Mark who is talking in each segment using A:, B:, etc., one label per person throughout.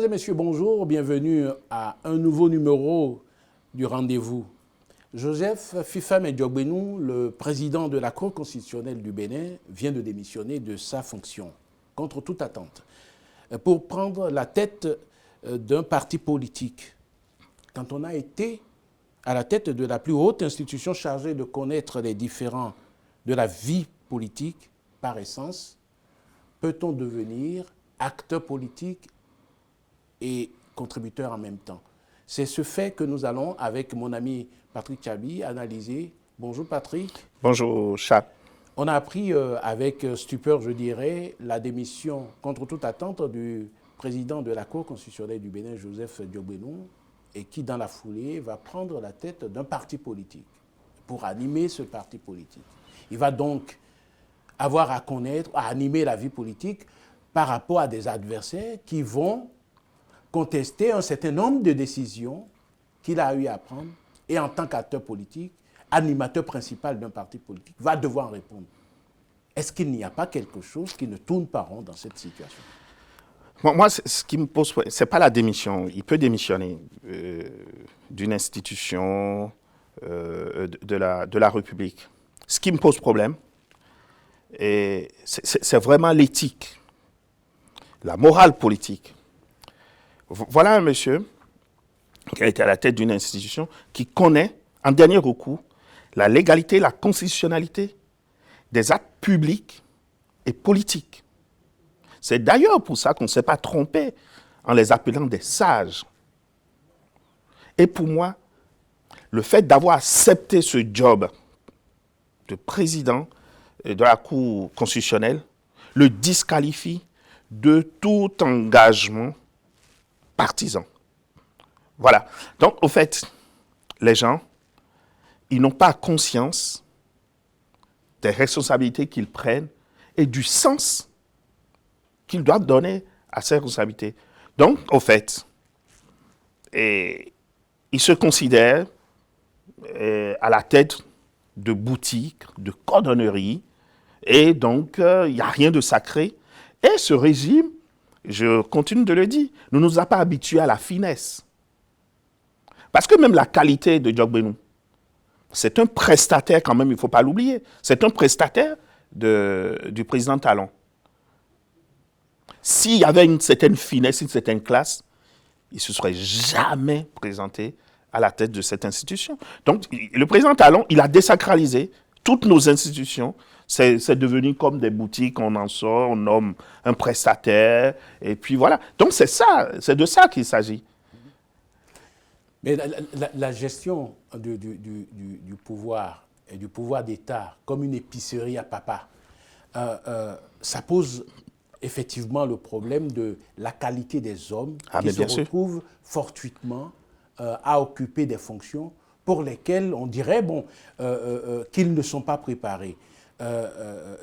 A: Mesdames et messieurs, bonjour, bienvenue à un nouveau numéro du rendez-vous. Joseph Fifame Diogbenou, le président de la Cour constitutionnelle du Bénin, vient de démissionner de sa fonction, contre toute attente, pour prendre la tête d'un parti politique. Quand on a été à la tête de la plus haute institution chargée de connaître les différends de la vie politique, par essence, peut-on devenir acteur politique et contributeur en même temps? C'est ce fait que nous allons, avec mon ami Patrick Chabi, analyser. Bonjour Patrick.
B: Bonjour Charles.
A: On a appris avec stupeur, je dirais, la démission contre toute attente du président de la Cour constitutionnelle du Bénin, Joseph Diogbenou, et qui, dans la foulée, va prendre la tête d'un parti politique pour animer ce parti politique. Il va donc avoir à connaître, à animer la vie politique par rapport à des adversaires qui vont contester un certain nombre de décisions qu'il a eu à prendre et en tant qu'acteur politique, animateur principal d'un parti politique, va devoir en répondre. Est-ce qu'il n'y a pas quelque chose qui ne tourne pas rond dans cette situation?
B: Moi, ce qui me pose, c'est pas la démission. Il peut démissionner d'une institution de la République. Ce qui me pose problème, c'est vraiment l'éthique, la morale politique. Voilà un monsieur qui a été à la tête d'une institution qui connaît, en dernier recours, la légalité, la constitutionnalité des actes publics et politiques. C'est d'ailleurs pour ça qu'on ne s'est pas trompé en les appelant des sages. Et pour moi, le fait d'avoir accepté ce job de président de la Cour constitutionnelle le disqualifie de tout engagement partisan. Voilà. Donc, au fait, les gens, ils n'ont pas conscience des responsabilités qu'ils prennent et du sens qu'ils doivent donner à ces responsabilités. Donc, au fait, ils se considèrent à la tête de boutiques, de cordonneries, et donc, il n'y a rien de sacré. Et ce régime, je continue de le dire, ne nous a pas habitués à la finesse. Parce que même la qualité de Diogbenou, c'est un prestataire quand même, il ne faut pas l'oublier. C'est un prestataire du président Talon. S'il y avait une certaine finesse, une certaine classe, il ne se serait jamais présenté à la tête de cette institution. Donc, le président Talon, il a désacralisé toutes nos institutions. C'est devenu comme des boutiques, on en sort, on nomme un prestataire, et puis voilà. Donc, c'est de ça qu'il s'agit.
A: Mais la gestion du pouvoir et du pouvoir d'État comme une épicerie à papa, ça pose effectivement le problème de la qualité des hommes qui se retrouvent fortuitement à occuper des fonctions pour lesquelles on dirait qu'ils ne sont pas préparés.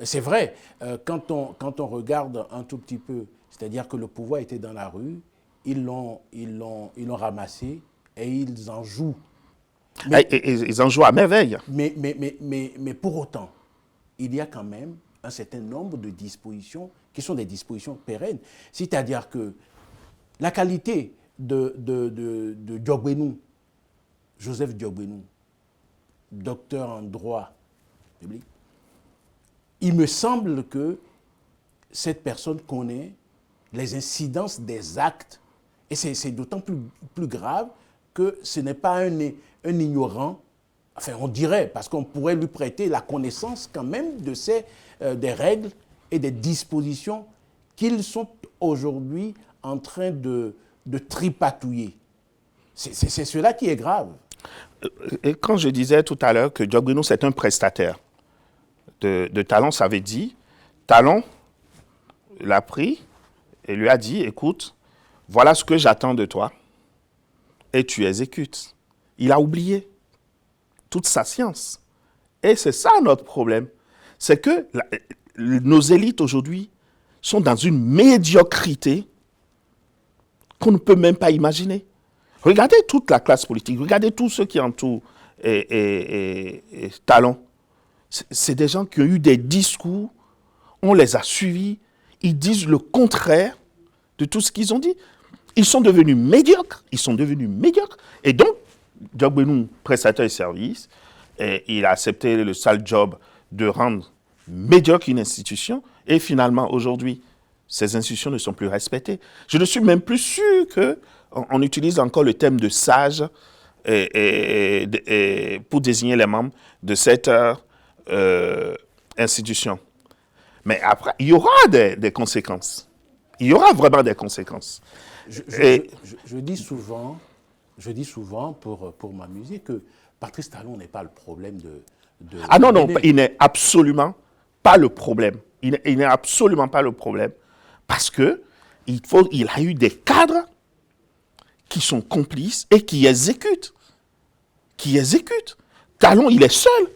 A: C'est vrai, quand on regarde un tout petit peu, c'est-à-dire que le pouvoir était dans la rue, ils l'ont ramassé et ils en jouent.
B: Ils en jouent à merveille.
A: Mais pour autant, il y a quand même un certain nombre de dispositions qui sont des dispositions pérennes. C'est-à-dire que la qualité de Diogbenou, Joseph Diogbenou, docteur en droit public, il me semble que cette personne connaît les incidences des actes, et c'est d'autant plus grave que ce n'est pas un ignorant, enfin on dirait, parce qu'on pourrait lui prêter la connaissance quand même des règles et des dispositions qu'ils sont aujourd'hui en train de tripatouiller. C'est cela qui est grave.
B: Et quand je disais tout à l'heure que Diogbenou c'est un prestataire de Talon, ça veut dire, Talon l'a pris et lui a dit, écoute, voilà ce que j'attends de toi et tu exécutes. Il a oublié toute sa science. Et c'est ça notre problème. C'est que nos élites aujourd'hui sont dans une médiocrité qu'on ne peut même pas imaginer. Regardez toute la classe politique, regardez tous ceux qui entourent Talon. C'est des gens qui ont eu des discours, on les a suivis, ils disent le contraire de tout ce qu'ils ont dit. Ils sont devenus médiocres. Et donc, Diogbenou, prestataire de service, il a accepté le sale job de rendre médiocre une institution. Et finalement, aujourd'hui, ces institutions ne sont plus respectées. Je ne suis même plus sûr qu'on utilise encore le terme de sage pour désigner les membres de cette institution. Mais après, il y aura des conséquences. Il y aura vraiment des conséquences.
A: Je dis souvent pour m'amuser que Patrice Talon n'est pas le problème de
B: Ah non, non, il n'est absolument pas le problème. Il n'est absolument pas le problème. Parce que il a eu des cadres qui sont complices et qui exécutent. Talon, il est seul.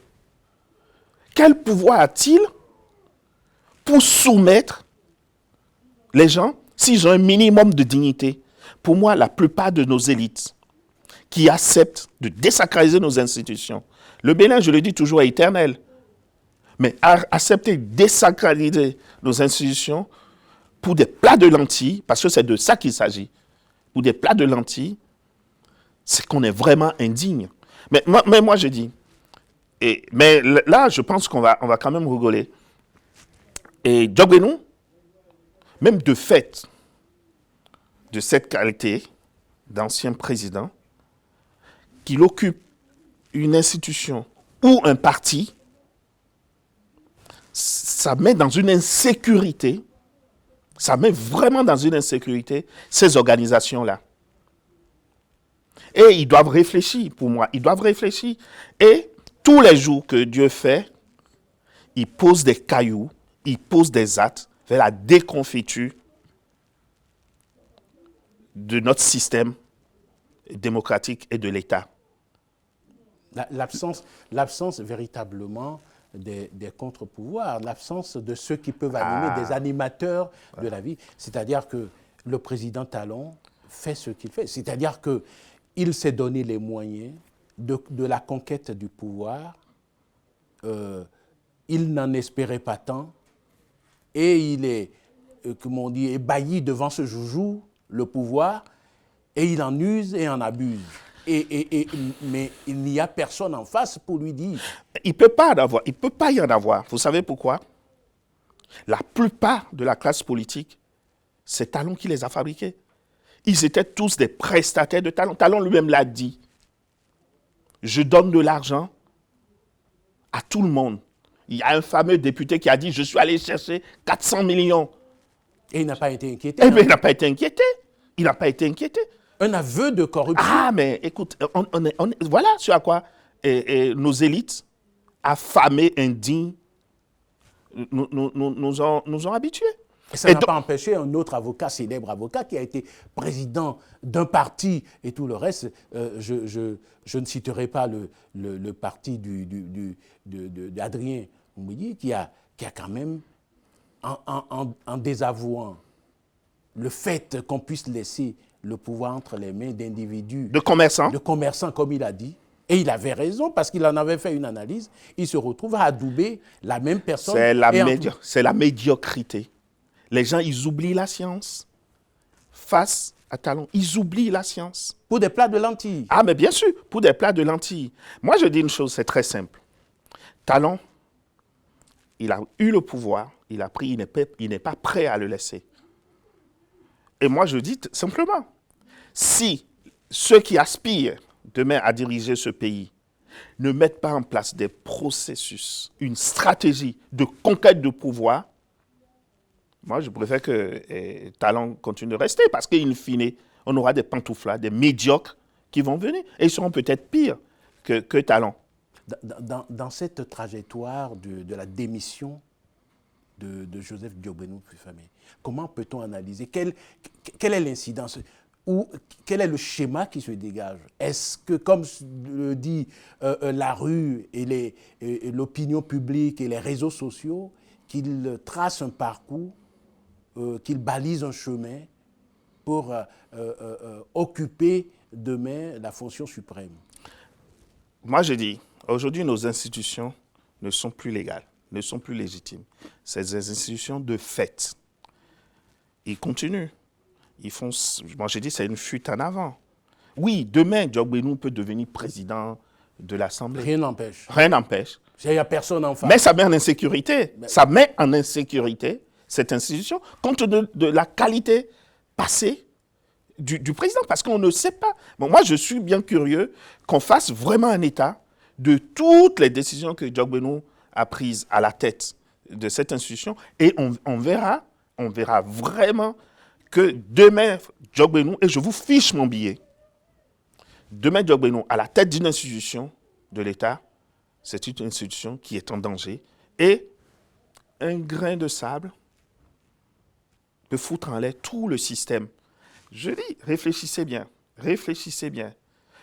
B: Quel pouvoir a-t-il pour soumettre les gens s'ils ont un minimum de dignité? Pour moi, la plupart de nos élites qui acceptent de désacraliser nos institutions, le Bénin, je le dis toujours, est éternel. Mais accepter de désacraliser nos institutions pour des plats de lentilles, parce que c'est de ça qu'il s'agit, pour des plats de lentilles, c'est qu'on est vraiment indigne. Mais moi, je dis, mais là, je pense qu'on va quand même rigoler. Et Diogbenou, même de fait, de cette qualité d'ancien président, qu'il occupe une institution ou un parti, ça met dans une insécurité, ça met vraiment dans une insécurité ces organisations-là. Et ils doivent réfléchir, pour moi, ils doivent réfléchir. Et tous les jours que Dieu fait, il pose des cailloux, il pose des actes vers la déconfiture de notre système démocratique et de l'État.
A: L'absence véritablement des contre-pouvoirs, l'absence de ceux qui peuvent animer, des animateurs de la vie. C'est-à-dire que le président Talon fait ce qu'il fait. C'est-à-dire qu'il s'est donné les moyens de la conquête du pouvoir. Il n'en espérait pas tant. Et il est, comment on dit, ébahi devant ce joujou, le pouvoir, et il en use et en abuse. Mais il n'y a personne en face pour lui dire.
B: Il ne peut pas y en avoir. Vous savez pourquoi? La plupart de la classe politique, c'est Talon qui les a fabriqués. Ils étaient tous des prestataires de Talon. Talon lui-même l'a dit. Je donne de l'argent à tout le monde. Il y a un fameux député qui a dit, je suis allé chercher 400 millions.
A: Et il n'a pas été inquiété.
B: Eh bien, il n'a pas été inquiété. Il n'a pas été inquiété.
A: Un aveu de corruption.
B: Ah, mais écoute, voilà sur à quoi nos élites, affamées, indignes, nous ont habitués.
A: Et ça n'a pas empêché un autre avocat, célèbre avocat, qui a été président d'un parti et tout le reste. Je ne citerai pas le parti d'Adrien Oumbouidi, qui a quand même, en désavouant le fait qu'on puisse laisser le pouvoir entre les mains d'individus.
B: De commerçants.
A: De commerçants, comme il a dit. Et il avait raison, parce qu'il en avait fait une analyse. Il se retrouve à adouber la même personne.
B: C'est la médiocrité. Les gens, ils oublient la science. Face à Talon, ils oublient la science.
A: Pour des plats de lentilles.
B: Ah, mais bien sûr, pour des plats de lentilles. Moi, je dis une chose, c'est très simple. Talon, il a eu le pouvoir, il a pris, il n'est pas prêt à le laisser. Et moi, je dis simplement, si ceux qui aspirent demain à diriger ce pays ne mettent pas en place des processus, une stratégie de conquête de pouvoir, moi, je préfère que Talon continue de rester parce qu'in fine, on aura des pantouflards, des médiocres qui vont venir. Et ils seront peut-être pires que Talon.
A: Dans cette trajectoire de la démission de Joseph Diogbenou Fufamé, comment peut-on analyser? Quelle est l'incidence? Ou quel est le schéma qui se dégage? Est-ce que, comme le dit la rue et l'opinion publique et les réseaux sociaux, qu'il trace un parcours, qu'il balise un chemin pour occuper demain la fonction suprême?
B: Moi, je dis, aujourd'hui, nos institutions ne sont plus légales, ne sont plus légitimes. C'est des institutions de fait. Ils continuent. moi j'ai dit c'est une fuite en avant. Oui, demain, Diogbenou peut devenir président de l'Assemblée.
A: Rien n'empêche.
B: Rien n'empêche.
A: Il n'y a personne en face.
B: Mais ça met en insécurité. Ça met en insécurité cette institution, compte tenu de la qualité passée du président, parce qu'on ne sait pas. Bon, moi, je suis bien curieux qu'on fasse vraiment un état de toutes les décisions que Diogbenou a prises à la tête de cette institution, et on verra vraiment que demain, Diogbenou, et je vous fiche mon billet, demain, Diogbenou, à la tête d'une institution de l'État, c'est une institution qui est en danger, et un grain de sable peut foutre en l'air tout le système. Je dis, réfléchissez bien.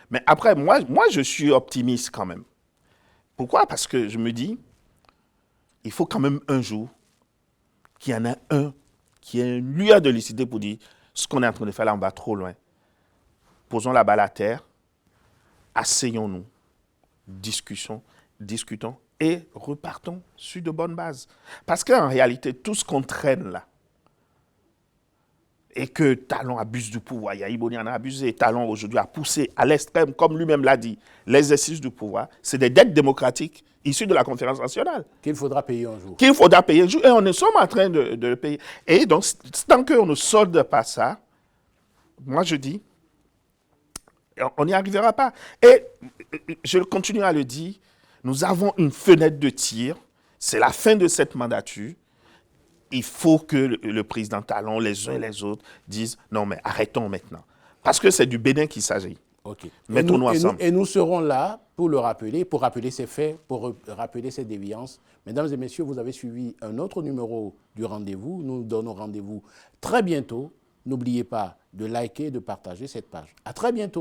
B: Mais après, moi, je suis optimiste quand même. Pourquoi? Parce que je me dis, il faut quand même un jour qu'il y en a un qui ait une lueur de lucidité pour dire ce qu'on est en train de faire là, on va trop loin. Posons la balle à terre, asseyons-nous, discutons et repartons sur de bonnes bases. Parce qu'en réalité, tout ce qu'on traîne là, et que Talon abuse du pouvoir, Yahi en a abusé, Talon aujourd'hui a poussé à l'extrême, comme lui-même l'a dit, l'exercice du pouvoir, c'est des dettes démocratiques issues de la conférence nationale.
A: Qu'il faudra payer un jour.
B: Et on est sommes en train de le payer. Et donc, tant qu'on ne solde pas ça, moi je dis, on n'y arrivera pas. Et je continue à le dire, nous avons une fenêtre de tir, c'est la fin de cette mandature. Il faut que le président Talon, les uns et les autres, disent non, mais arrêtons maintenant. Parce que c'est du Bénin qu'il s'agit.
A: Okay.
B: Mettons-nous ensemble.
A: Et nous serons là pour le rappeler, pour rappeler ces faits, pour rappeler ces déviances. Mesdames et messieurs, vous avez suivi un autre numéro du rendez-vous. Nous donnons rendez-vous très bientôt. N'oubliez pas de liker et de partager cette page. À très bientôt.